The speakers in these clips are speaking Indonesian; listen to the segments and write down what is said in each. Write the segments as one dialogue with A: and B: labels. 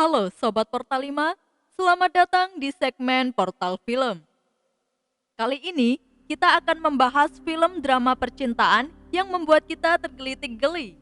A: Halo Sobat Portal 5, selamat datang di segmen Portal Film. Kali ini kita akan membahas film drama percintaan yang membuat kita tergelitik geli.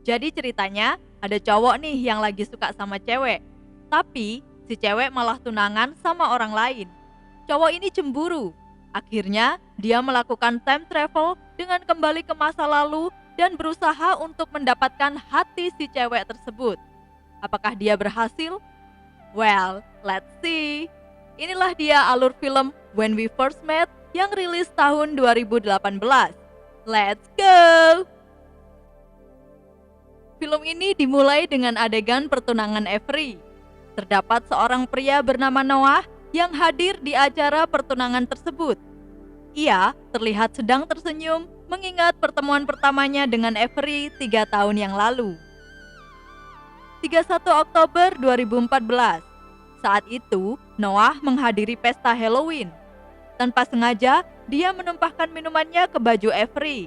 A: Jadi ceritanya ada cowok nih yang lagi suka sama cewek, tapi si cewek malah tunangan sama orang lain. Cowok ini cemburu. Akhirnya dia melakukan time travel dengan kembali ke masa lalu dan berusaha untuk mendapatkan hati si cewek tersebut. Apakah dia berhasil? Well, let's see. Inilah dia alur film When We First Met yang rilis tahun 2018. Let's go! Film ini dimulai dengan adegan pertunangan Avery. Terdapat seorang pria bernama Noah yang hadir di acara pertunangan tersebut. Ia terlihat sedang tersenyum mengingat pertemuan pertamanya dengan Avery 3 tahun yang lalu. 31 Oktober 2014. Saat itu, Noah menghadiri pesta Halloween. Tanpa sengaja, dia menumpahkan minumannya ke baju Avery.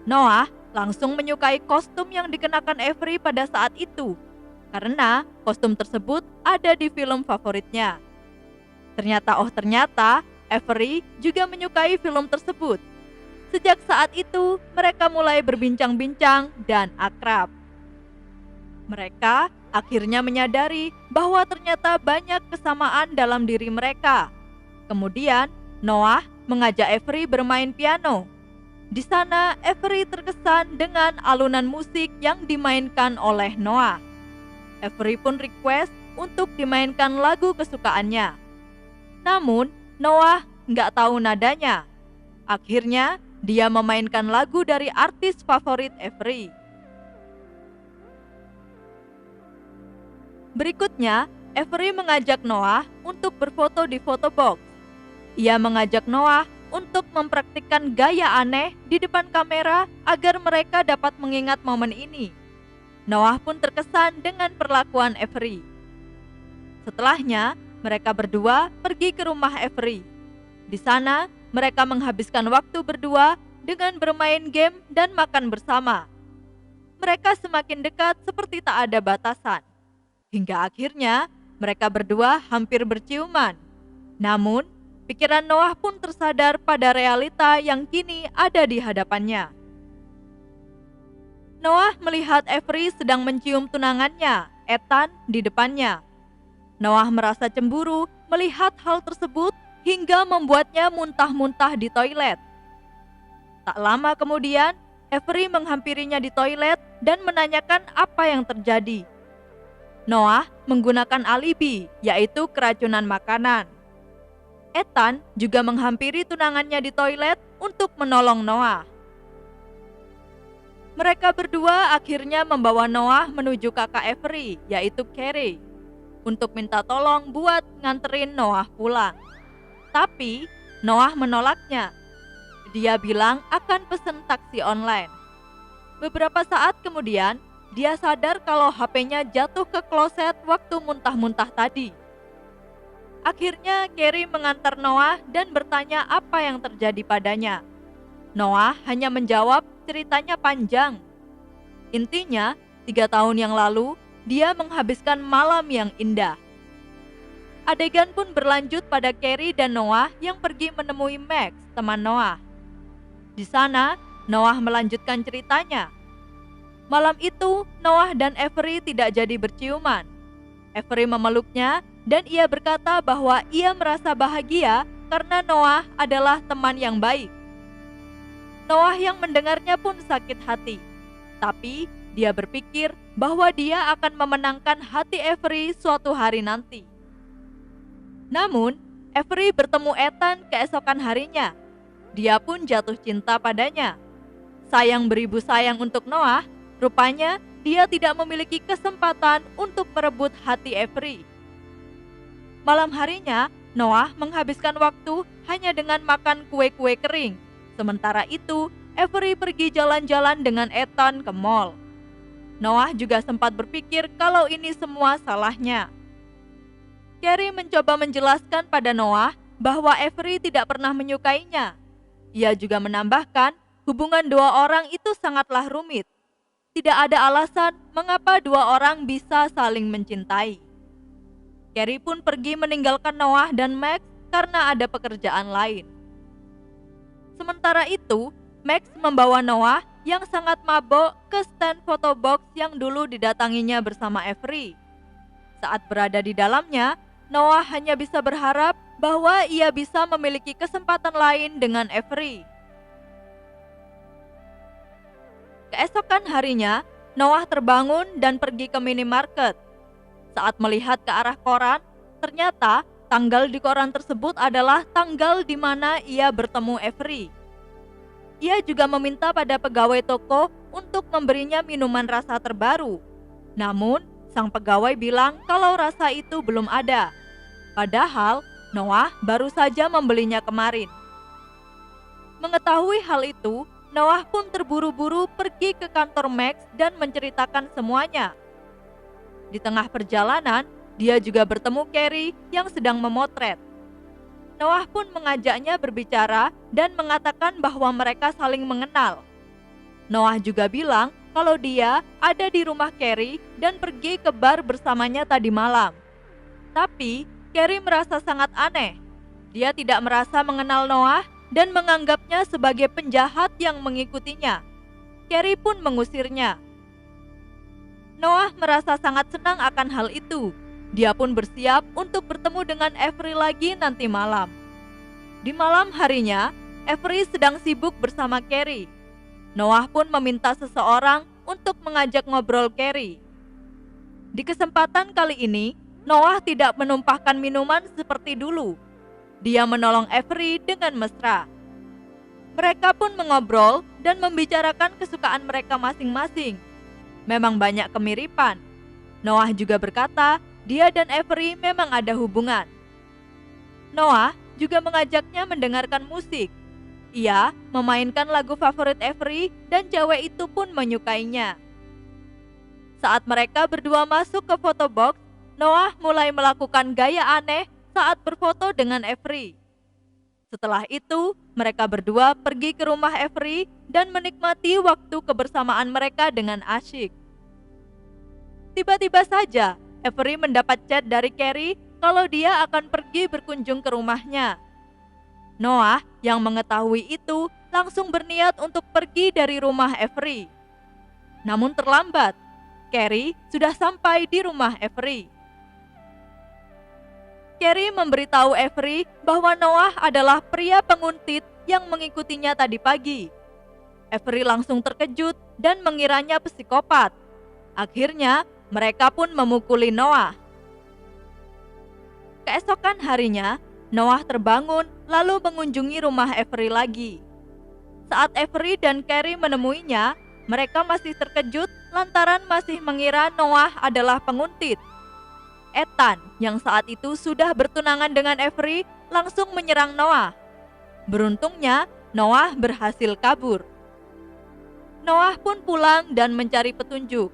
A: Noah langsung menyukai kostum yang dikenakan Avery pada saat itu, karena kostum tersebut ada di film favoritnya. Ternyata Avery juga menyukai film tersebut. Sejak saat itu, mereka mulai berbincang-bincang dan akrab. Mereka akhirnya menyadari bahwa ternyata banyak kesamaan dalam diri mereka. Kemudian, Noah mengajak Avery bermain piano. Di sana, Avery terkesan dengan alunan musik yang dimainkan oleh Noah. Avery pun request untuk dimainkan lagu kesukaannya. Namun, Noah nggak tahu nadanya. Akhirnya, dia memainkan lagu dari artis favorit Avery. Berikutnya, Avery mengajak Noah untuk berfoto di photo box. Ia mengajak Noah untuk mempraktikkan gaya aneh di depan kamera agar mereka dapat mengingat momen ini. Noah pun terkesan dengan perlakuan Avery. Setelahnya, mereka berdua pergi ke rumah Avery. Di sana, mereka menghabiskan waktu berdua dengan bermain game dan makan bersama. Mereka semakin dekat seperti tak ada batasan. Hingga akhirnya mereka berdua hampir berciuman. Namun, pikiran Noah pun tersadar pada realita yang kini ada di hadapannya. Noah melihat Avery sedang mencium tunangannya, Ethan, di depannya. Noah merasa cemburu melihat hal tersebut hingga membuatnya muntah-muntah di toilet. Tak lama kemudian, Avery menghampirinya di toilet dan menanyakan apa yang terjadi. Noah menggunakan alibi, yaitu keracunan makanan. Ethan juga menghampiri tunangannya di toilet untuk menolong Noah. Mereka berdua akhirnya membawa Noah menuju kakak Avery, yaitu Carrie, untuk minta tolong buat nganterin Noah pulang. Tapi Noah menolaknya. Dia bilang akan pesen taksi online. Beberapa saat kemudian, dia sadar kalau HP-nya jatuh ke kloset waktu muntah-muntah tadi. Akhirnya Carrie mengantar Noah dan bertanya apa yang terjadi padanya. Noah hanya menjawab ceritanya panjang. Intinya, 3 tahun yang lalu, dia menghabiskan malam yang indah. Adegan pun berlanjut pada Carrie dan Noah yang pergi menemui Max, teman Noah. Di sana, Noah melanjutkan ceritanya. Malam itu, Noah dan Avery tidak jadi berciuman. Avery memeluknya dan ia berkata bahwa ia merasa bahagia karena Noah adalah teman yang baik. Noah yang mendengarnya pun sakit hati. Tapi dia berpikir bahwa dia akan memenangkan hati Avery suatu hari nanti. Namun, Avery bertemu Ethan keesokan harinya. Dia pun jatuh cinta padanya. Sayang beribu sayang untuk Noah, rupanya dia tidak memiliki kesempatan untuk merebut hati Avery. Malam harinya, Noah menghabiskan waktu hanya dengan makan kue-kue kering. Sementara itu, Avery pergi jalan-jalan dengan Ethan ke mall. Noah juga sempat berpikir kalau ini semua salahnya. Carrie mencoba menjelaskan pada Noah bahwa Avery tidak pernah menyukainya. Ia juga menambahkan hubungan dua orang itu sangatlah rumit. tidak ada alasan mengapa dua orang bisa saling mencintai. Carrie pun pergi meninggalkan Noah dan Max karena ada pekerjaan lain. Sementara itu, Max membawa Noah yang sangat mabok ke stand foto box yang dulu didatanginya bersama Avery. Saat berada di dalamnya, Noah hanya bisa berharap bahwa ia bisa memiliki kesempatan lain dengan Avery. Keesokan harinya, Noah terbangun dan pergi ke minimarket. Saat melihat ke arah koran, ternyata tanggal di koran tersebut adalah tanggal di mana ia bertemu Avery. Ia juga meminta pada pegawai toko untuk memberinya minuman rasa terbaru. Namun, sang pegawai bilang kalau rasa itu belum ada. Padahal, Noah baru saja membelinya kemarin. Mengetahui hal itu, Noah pun terburu-buru pergi ke kantor Max dan menceritakan semuanya. Di tengah perjalanan, dia juga bertemu Carrie yang sedang memotret. Noah pun mengajaknya berbicara dan mengatakan bahwa mereka saling mengenal. Noah juga bilang kalau dia ada di rumah Carrie dan pergi ke bar bersamanya tadi malam. Tapi Carrie merasa sangat aneh. Dia tidak merasa mengenal Noah dan menganggapnya sebagai penjahat yang mengikutinya. Carrie pun mengusirnya. Noah merasa sangat senang akan hal itu. Dia pun bersiap untuk bertemu dengan Avery lagi nanti malam. Di malam harinya, Avery sedang sibuk bersama Carrie. Noah pun meminta seseorang untuk mengajak ngobrol Carrie. Di kesempatan kali ini, Noah tidak menumpahkan minuman seperti dulu. Dia menolong Avery dengan mesra. Mereka pun mengobrol dan membicarakan kesukaan mereka masing-masing. Memang banyak kemiripan. Noah juga berkata, dia dan Avery memang ada hubungan. Noah juga mengajaknya mendengarkan musik. Ia memainkan lagu favorit Avery dan cewek itu pun menyukainya. Saat mereka berdua masuk ke foto box, Noah mulai melakukan gaya aneh saat berfoto dengan Avery. Setelah itu, mereka berdua pergi ke rumah Avery dan menikmati waktu kebersamaan mereka dengan asyik. Tiba-tiba saja, Avery mendapat chat dari Carrie kalau dia akan pergi berkunjung ke rumahnya. Noah yang mengetahui itu langsung berniat untuk pergi dari rumah Avery. Namun terlambat, Carrie sudah sampai di rumah Avery. Carrie memberitahu Avery bahwa Noah adalah pria penguntit yang mengikutinya tadi pagi. Avery langsung terkejut dan mengiranya psikopat. Akhirnya, mereka pun memukuli Noah. Keesokan harinya, Noah terbangun lalu mengunjungi rumah Avery lagi. Saat Avery dan Carrie menemuinya, mereka masih terkejut lantaran masih mengira Noah adalah penguntit. Ethan yang saat itu sudah bertunangan dengan Avery langsung menyerang Noah. Beruntungnya, Noah berhasil kabur. Noah pun pulang dan mencari petunjuk.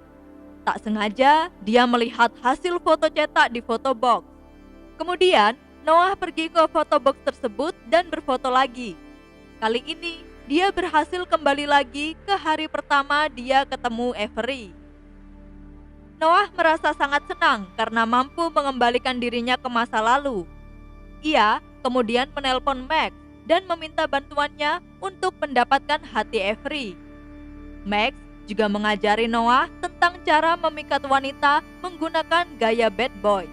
A: Tak sengaja, dia melihat hasil foto cetak di foto box. Kemudian, Noah pergi ke foto box tersebut dan berfoto lagi. Kali ini, dia berhasil kembali lagi ke hari pertama dia ketemu Avery. Noah merasa sangat senang karena mampu mengembalikan dirinya ke masa lalu. Ia kemudian menelpon Max dan meminta bantuannya untuk mendapatkan hati Avery. Max juga mengajari Noah tentang cara memikat wanita menggunakan gaya bad boy.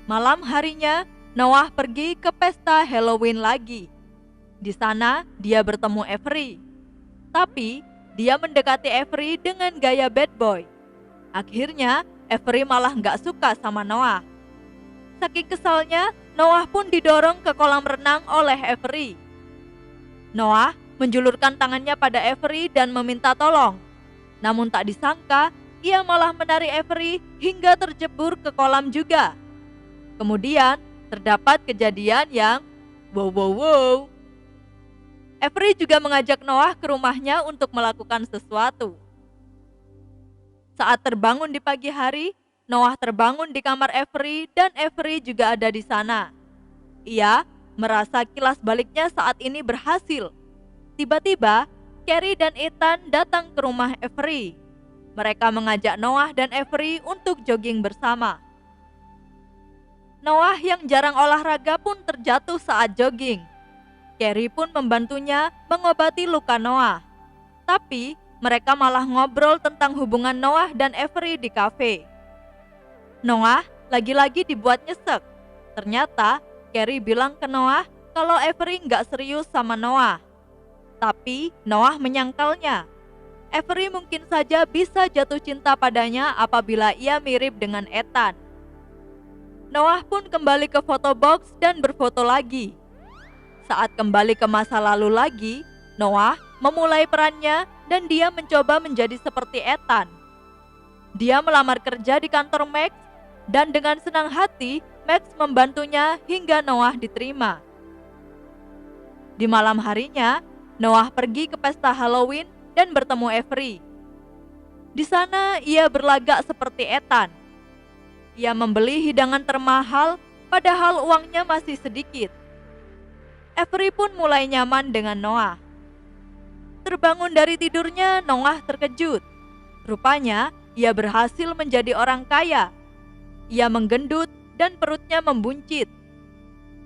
A: Malam harinya, Noah pergi ke pesta Halloween lagi. Di sana, dia bertemu Avery. Tapi, dia mendekati Avery dengan gaya bad boy. Akhirnya, Avery malah nggak suka sama Noah. Saking kesalnya, Noah pun didorong ke kolam renang oleh Avery. Noah menjulurkan tangannya pada Avery dan meminta tolong. Namun tak disangka, ia malah menarik Avery hingga terjebur ke kolam juga. Kemudian, terdapat kejadian yang wow. Avery juga mengajak Noah ke rumahnya untuk melakukan sesuatu. Saat terbangun di pagi hari, Noah terbangun di kamar Avery dan Avery juga ada di sana. Ia merasa kilas baliknya saat ini berhasil. Tiba-tiba, Carrie dan Ethan datang ke rumah Avery. Mereka mengajak Noah dan Avery untuk jogging bersama. Noah yang jarang olahraga pun terjatuh saat jogging. Carrie pun membantunya mengobati luka Noah. Tapi mereka malah ngobrol tentang hubungan Noah dan Avery di kafe. Noah lagi-lagi dibuat nyesek. Ternyata Carrie bilang ke Noah kalau Avery nggak serius sama Noah. Tapi Noah menyangkalnya. Avery mungkin saja bisa jatuh cinta padanya apabila ia mirip dengan Ethan. Noah pun kembali ke foto box dan berfoto lagi. Saat kembali ke masa lalu lagi, Noah memulai perannya dan dia mencoba menjadi seperti Ethan. Dia melamar kerja di kantor Max dan dengan senang hati Max membantunya hingga Noah diterima. Di malam harinya, Noah pergi ke pesta Halloween dan bertemu Avery. Di sana ia berlagak seperti Ethan. Ia membeli hidangan termahal padahal uangnya masih sedikit. Avery pun mulai nyaman dengan Noah. Terbangun dari tidurnya, Noah terkejut. Rupanya ia berhasil menjadi orang kaya. Ia menggendut dan perutnya membuncit.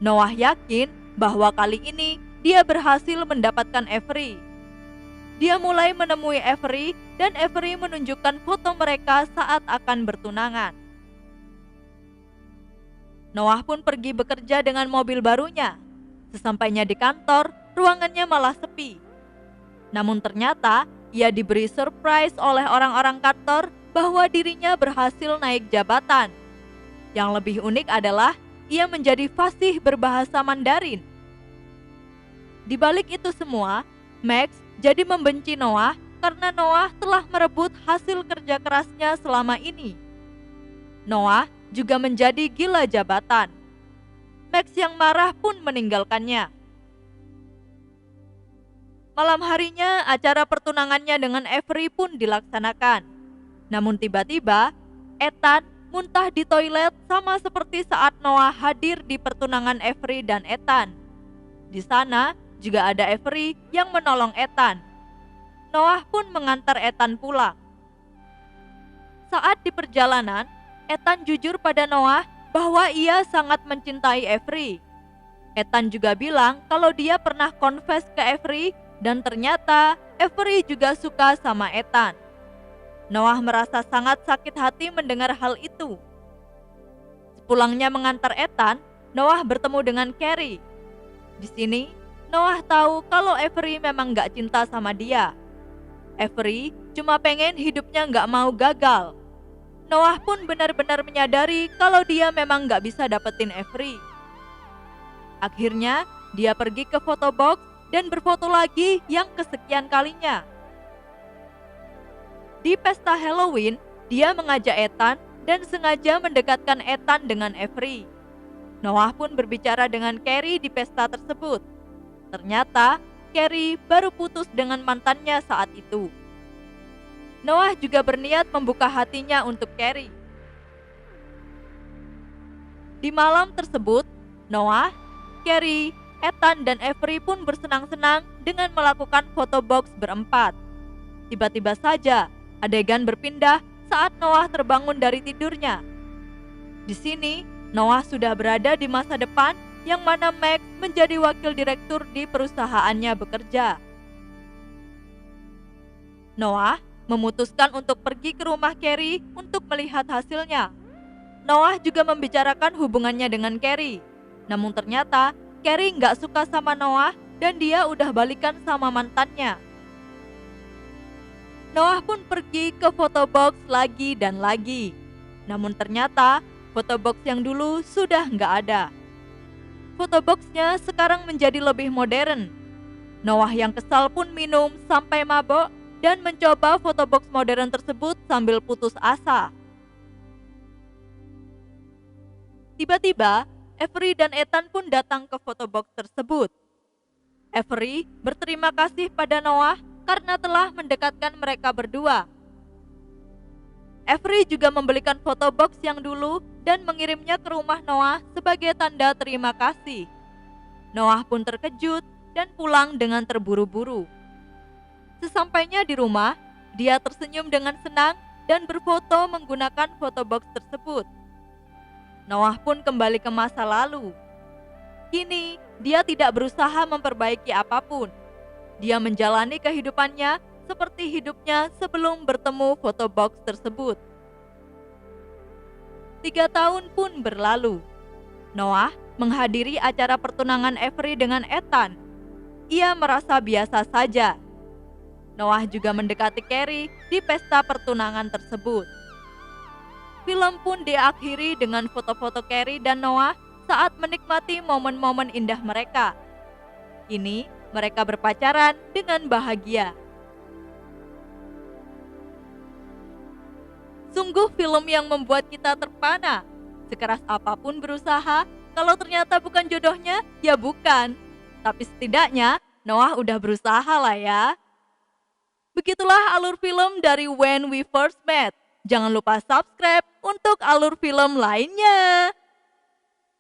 A: Noah yakin bahwa kali ini dia berhasil mendapatkan Avery. Dia mulai menemui Avery dan Avery menunjukkan foto mereka saat akan bertunangan. Noah pun pergi bekerja dengan mobil barunya. Sesampainya di kantor, ruangannya malah sepi. Namun ternyata ia diberi surprise oleh orang-orang kantor bahwa dirinya berhasil naik jabatan. Yang lebih unik adalah ia menjadi fasih berbahasa Mandarin. Di balik itu semua, Max jadi membenci Noah karena Noah telah merebut hasil kerja kerasnya selama ini. Noah juga menjadi gila jabatan. Max yang marah pun meninggalkannya. Malam harinya, acara pertunangannya dengan Avery pun dilaksanakan. Namun tiba-tiba, Ethan muntah di toilet sama seperti saat Noah hadir di pertunangan Avery dan Ethan. Di sana juga ada Avery yang menolong Ethan. Noah pun mengantar Ethan pulang. Saat di perjalanan, Ethan jujur pada Noah bahwa ia sangat mencintai Avery. Ethan juga bilang kalau dia pernah confess ke Avery dan ternyata Avery juga suka sama Ethan. Noah merasa sangat sakit hati mendengar hal itu. Sepulangnya mengantar Ethan, Noah bertemu dengan Carrie. Di sini, Noah tahu kalau Avery memang gak cinta sama dia. Avery cuma pengen hidupnya gak mau gagal. Noah pun benar-benar menyadari kalau dia memang gak bisa dapetin Avery. Akhirnya, dia pergi ke foto box dan berfoto lagi yang kesekian kalinya. Di pesta Halloween, dia mengajak Ethan dan sengaja mendekatkan Ethan dengan Avery. Noah pun berbicara dengan Carrie di pesta tersebut. Ternyata, Carrie baru putus dengan mantannya saat itu. Noah juga berniat membuka hatinya untuk Carrie. Di malam tersebut, Noah, Carrie, Ethan, dan Avery pun bersenang-senang dengan melakukan foto box berempat. Tiba-tiba saja, adegan berpindah saat Noah terbangun dari tidurnya. Di sini, Noah sudah berada di masa depan yang mana Max menjadi wakil direktur di perusahaannya bekerja. Noah memutuskan untuk pergi ke rumah Carrie untuk melihat hasilnya. Noah juga membicarakan hubungannya dengan Carrie. Namun ternyata Carrie nggak suka sama Noah dan dia udah balikan sama mantannya. Noah pun pergi ke foto box lagi dan lagi. Namun ternyata foto box yang dulu sudah nggak ada. Foto boxnya sekarang menjadi lebih modern. Noah yang kesal pun minum sampai mabok dan mencoba foto box modern tersebut sambil putus asa. Tiba-tiba, Avery dan Ethan pun datang ke foto box tersebut. Avery berterima kasih pada Noah karena telah mendekatkan mereka berdua. Avery juga membelikan foto box yang dulu dan mengirimnya ke rumah Noah sebagai tanda terima kasih. Noah pun terkejut dan pulang dengan terburu-buru. Sesampainya di rumah, dia tersenyum dengan senang dan berfoto menggunakan fotobox tersebut. Noah pun kembali ke masa lalu. Kini, dia tidak berusaha memperbaiki apapun. Dia menjalani kehidupannya seperti hidupnya sebelum bertemu fotobox tersebut. 3 tahun pun berlalu. Noah menghadiri acara pertunangan Avery dengan Ethan. Ia merasa biasa saja. Noah juga mendekati Carrie di pesta pertunangan tersebut. Film pun diakhiri dengan foto-foto Carrie dan Noah saat menikmati momen-momen indah mereka. Kini, mereka berpacaran dengan bahagia. Sungguh film yang membuat kita terpana. Sekeras apapun berusaha, kalau ternyata bukan jodohnya, ya bukan. Tapi setidaknya, Noah udah berusaha lah ya. Begitulah alur film dari When We First Met. Jangan lupa subscribe untuk alur film lainnya.